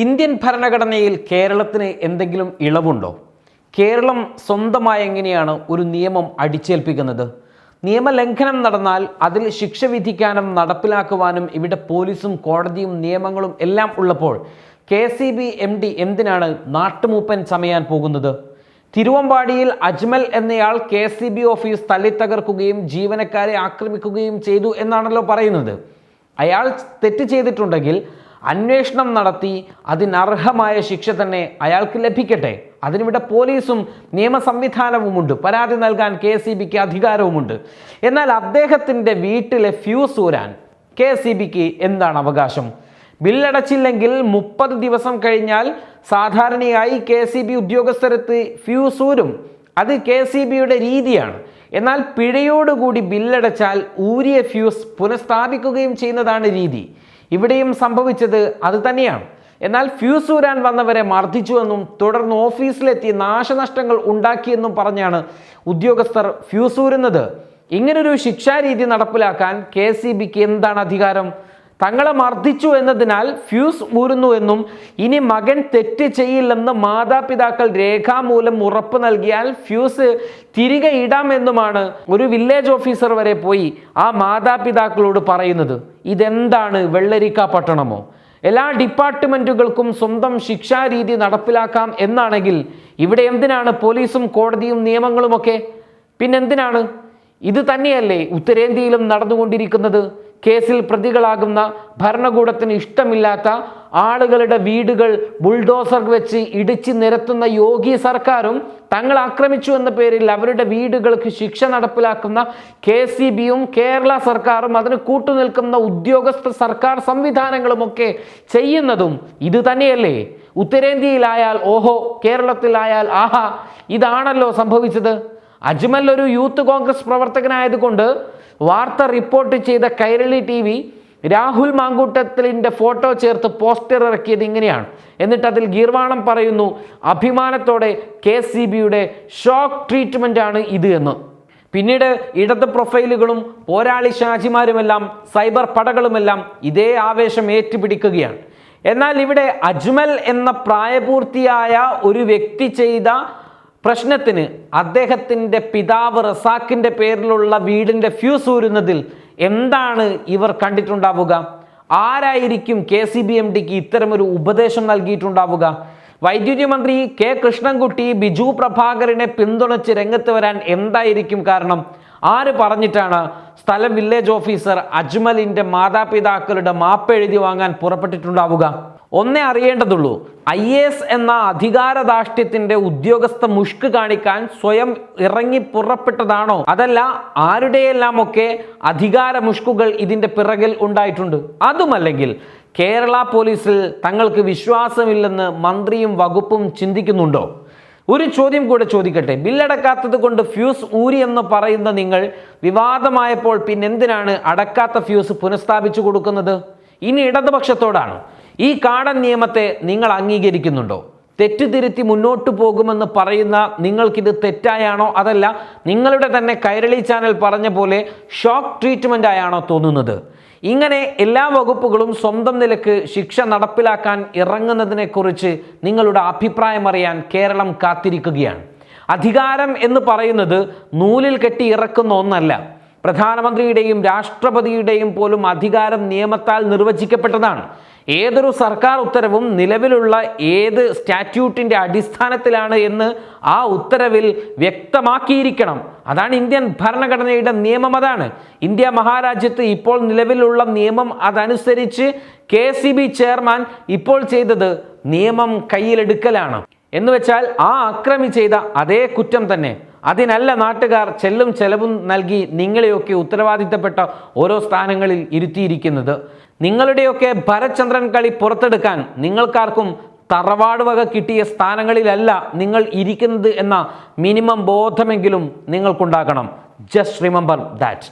Indian ഭരണഘടനയിൽ കേരളത്തിന് എന്തെങ്കിലും ഇളവുണ്ടോ? കേരളം സ്വന്തമായി എങ്ങനെയാണ് ഒരു നിയമം അടിച്ചേൽപ്പിക്കുന്നത്? നിയമലംഘനം നടന്നാൽ അതിൽ ശിക്ഷ വിധിക്കാനും നടപ്പിലാക്കുവാനും ഇവിടെ പോലീസും കോടതിയും നിയമങ്ങളും എല്ലാം ഉള്ളപ്പോൾ KCB MD എന്തിനാണ് നാട്ടുമൂപ്പൻ ചമയാൻ പോകുന്നത്? തിരുവമ്പാടിയിൽ അജ്മൽ എന്നയാൾ KCB ഓഫീസ് തല്ലിത്തകർക്കുകയും ജീവനക്കാരെ ആക്രമിക്കുകയും ചെയ്തു എന്നാണല്ലോ പറയുന്നത്. അയാൾ തെറ്റ് ചെയ്തിട്ടുണ്ടെങ്കിൽ അന്വേഷണം നടത്തി അതിനർഹമായ ശിക്ഷ തന്നെ അയാൾക്ക് ലഭിക്കട്ടെ. അതിനിവിടെ പോലീസും നിയമ സംവിധാനവുമുണ്ട്, പരാതി നൽകാൻ KCBക്ക് അധികാരവുമുണ്ട്. എന്നാൽ അദ്ദേഹത്തിൻ്റെ വീട്ടിലെ ഫ്യൂസ് ഊരാൻ KCBക്ക് എന്താണ് അവകാശം? ബില്ലടച്ചില്ലെങ്കിൽ 30 ദിവസം കഴിഞ്ഞാൽ സാധാരണയായി KCB ഉദ്യോഗസ്ഥരെത്തി ഫ്യൂസ് ഊരും. അത് KCBയുടെ രീതിയാണ്. എന്നാൽ പിഴയോടുകൂടി ബില്ലടച്ചാൽ ഊരിയ ഫ്യൂസ് പുനഃസ്ഥാപിക്കുകയും ചെയ്യുന്നതാണ് രീതി. ഇവിടെയും സംഭവിച്ചത് അത് തന്നെയാണ്. എന്നാൽ ഫ്യൂസ് ഊരാൻ വന്നവരെ മർദ്ദിച്ചുവെന്നും തുടർന്ന് ഓഫീസിലെത്തി നാശനഷ്ടങ്ങൾ ഉണ്ടാക്കിയെന്നും പറഞ്ഞാണ് ഉദ്യോഗസ്ഥർ ഫ്യൂസ് ഊരുന്നത്. ഇങ്ങനൊരു ശിക്ഷാരീതി നടപ്പിലാക്കാൻ KCBക്ക് എന്താണ് അധികാരം? തങ്ങളെ മർദ്ദിച്ചു എന്നതിനാൽ ഫ്യൂസ് ഊരുന്നു എന്നും ഇനി മകൻ തെറ്റ് ചെയ്യില്ലെന്ന് മാതാപിതാക്കൾ രേഖാമൂലം ഉറപ്പ് നൽകിയാൽ ഫ്യൂസ് തിരികെ ഇടാമെന്നുമാണ് ഒരു വില്ലേജ് ഓഫീസർ വരെ പോയി ആ മാതാപിതാക്കളോട് പറയുന്നത്. ഇതെന്താണ് വെള്ളരിക്ക പട്ടണമോ? എല്ലാ ഡിപ്പാർട്ട്മെൻറ്റുകൾക്കും സ്വന്തം ശിക്ഷാരീതി നടപ്പിലാക്കാം എന്നാണെങ്കിൽ ഇവിടെ എന്തിനാണ് പോലീസും കോടതിയും നിയമങ്ങളുമൊക്കെ? പിന്നെന്തിനാണ്? ഇത് തന്നെയല്ലേ ഉത്തരേന്ത്യയിലും നടന്നുകൊണ്ടിരിക്കുന്നത്? കേസിൽ പ്രതികളാകുന്ന ഭരണകൂടത്തിന് ഇഷ്ടമില്ലാത്ത ആളുകളുടെ വീടുകൾ ബുൾഡോസർ വെച്ച് ഇടിച്ച് നിരത്തുന്ന യോഗി സർക്കാരും തങ്ങൾ ആക്രമിച്ചു എന്ന പേരിൽ അവരുടെ വീടുകൾക്ക് ശിക്ഷ നടപ്പിലാക്കുന്ന KCBയും കേരള സർക്കാരും അതിന് കൂട്ടുനിൽക്കുന്ന ഉദ്യോഗസ്ഥ സർക്കാർ സംവിധാനങ്ങളുമൊക്കെ ചെയ്യുന്നതും ഇത് തന്നെയല്ലേ? ഉത്തരേന്ത്യയിലായാൽ ഓഹോ, കേരളത്തിലായാൽ ആഹാ. ഇതാണല്ലോ സംഭവിച്ചത്. അജ്മൽ ഒരു യൂത്ത് കോൺഗ്രസ് പ്രവർത്തകനായതുകൊണ്ട് വാർത്ത റിപ്പോർട്ട് ചെയ്ത കൈരളി TV രാഹുൽ മാങ്കൂട്ടത്തിലിൻ്റെ ഫോട്ടോ ചേർത്ത് പോസ്റ്റർ ഇറക്കിയത് ഇങ്ങനെയാണ്. എന്നിട്ട് അതിൽ ഗീർവാണം പറയുന്നു, അഭിമാനത്തോടെ KCBയുടെ ഷോക്ക് ട്രീറ്റ്മെൻ്റ് ആണ് ഇത് എന്ന്. പിന്നീട് ഇടത് പ്രൊഫൈലുകളും പോരാളി ഷാജിമാരുമെല്ലാം സൈബർ പടകളുമെല്ലാം ഇതേ ആവേശം ഏറ്റുപിടിക്കുകയാണ്. എന്നാൽ ഇവിടെ അജ്മൽ എന്ന പ്രായപൂർത്തിയായ ഒരു വ്യക്തി ചെയ്ത പ്രശ്നത്തിന് അദ്ദേഹത്തിൻ്റെ പിതാവ് റസാഖിൻ്റെ പേരിലുള്ള വീടിൻ്റെ ഫ്യൂസ് ഊരുന്നതിൽ എന്താണ് ഇവർ കണ്ടിട്ടുണ്ടാവുക? ആരായിരിക്കും KCB MDക്ക് ഇത്തരമൊരു ഉപദേശം നൽകിയിട്ടുണ്ടാവുക? വൈദ്യുതി മന്ത്രി K കൃഷ്ണൻകുട്ടി ബിജു പ്രഭാകരനെ പിന്തുണച്ച് രംഗത്ത് വരാൻ എന്തായിരിക്കും കാരണം? ആര് പറഞ്ഞിട്ടാണ് സ്ഥലം വില്ലേജ് ഓഫീസർ അജ്മലിൻ്റെ മാതാപിതാക്കളുടെ മാപ്പ് എഴുതി വാങ്ങാൻ പുറപ്പെട്ടിട്ടുണ്ടാവുക? ഒന്നേ അറിയേണ്ടതുള്ളൂ, IAS എന്ന അധികാരധാഷ്ട്യത്തിൻ്റെ ഉദ്യോഗസ്ഥ മുഷ്ക് കാണിക്കാൻ സ്വയം ഇറങ്ങി പുറപ്പെട്ടതാണോ? അതല്ല ആരുടെയെല്ലാമൊക്കെ അധികാര മുഷ്കുകൾ ഇതിൻ്റെ പിറകിൽ ഉണ്ടായിട്ടുണ്ട്? അതുമല്ലെങ്കിൽ കേരള പോലീസിൽ തങ്ങൾക്ക് വിശ്വാസമില്ലെന്ന് മന്ത്രിയും വകുപ്പും ചിന്തിക്കുന്നുണ്ടോ? ഒരു ചോദ്യം കൂടെ ചോദിക്കട്ടെ. ബില്ലടക്കാത്തത് കൊണ്ട് ഫ്യൂസ് ഊരി എന്ന് പറയുന്ന നിങ്ങൾ വിവാദമായപ്പോൾ പിന്നെന്തിനാണ് അടക്കാത്ത ഫ്യൂസ് പുനഃസ്ഥാപിച്ചു കൊടുക്കുന്നത്? ഇനി ഇടതുപക്ഷത്തോടാണ്. ഈ കാടൻ നിയമത്തെ നിങ്ങൾ അംഗീകരിക്കുന്നുണ്ടോ? തെറ്റുതിരുത്തി മുന്നോട്ട് പോകുമെന്ന് പറയുന്ന നിങ്ങൾക്കിത് തെറ്റായാണോ, അതല്ല നിങ്ങളുടെ തന്നെ കൈരളി ചാനൽ പറഞ്ഞ പോലെ ഷോക്ക് ട്രീറ്റ്മെൻ്റ് ആയാണോ തോന്നുന്നത്? ഇങ്ങനെ എല്ലാ വകുപ്പുകളും സ്വന്തം നിലക്ക് ശിക്ഷ നടപ്പിലാക്കാൻ ഇറങ്ങുന്നതിനെക്കുറിച്ച് നിങ്ങളുടെ അഭിപ്രായം അറിയാൻ കേരളം കാത്തിരിക്കുകയാണ്. അധികാരം എന്ന് പറയുന്നത് നൂലിൽ കെട്ടി ഇറക്കുന്ന ഒന്നല്ല. പ്രധാനമന്ത്രിയുടെയും രാഷ്ട്രപതിയുടെയും പോലും അധികാരം നിയമത്താൽ നിർവചിക്കപ്പെട്ടതാണ്. ഏതൊരു സർക്കാർ ഉത്തരവും നിലവിലുള്ള ഏത് സ്റ്റാറ്റ്യൂട്ടിൻ്റെ അടിസ്ഥാനത്തിലാണ് എന്ന് ആ ഉത്തരവിൽ വ്യക്തമാക്കിയിരിക്കണം. അതാണ് ഇന്ത്യൻ ഭരണഘടനയുടെ നിയമം. അതാണ് ഇന്ത്യ മഹാരാജ്യത്ത് ഇപ്പോൾ നിലവിലുള്ള നിയമം. അതനുസരിച്ച് KCB ചെയർമാൻ ഇപ്പോൾ ചെയ്തത് നിയമം കയ്യിലെടുക്കലാണ്. എന്ന് വെച്ചാൽ ആ അക്രമി ചെയ്ത അതേ കുറ്റം തന്നെ. അതിനല്ല നാട്ടുകാർ ചെല്ലും ചെലവും നൽകി നിങ്ങളെയൊക്കെ ഉത്തരവാദിത്തപ്പെട്ട ഓരോ സ്ഥാനങ്ങളിൽ ഇരുത്തിയിരിക്കുന്നത്. നിങ്ങളുടെയൊക്കെ ഭരചന്ദ്രൻ കളി പുറത്തെടുക്കാൻ നിങ്ങൾക്കാർക്കും തറവാട് വക കിട്ടിയ സ്ഥാനങ്ങളിലല്ല നിങ്ങൾ ഇരിക്കുന്നത് എന്ന മിനിമം ബോധമെങ്കിലും നിങ്ങൾക്കുണ്ടാകണം. Just remember that.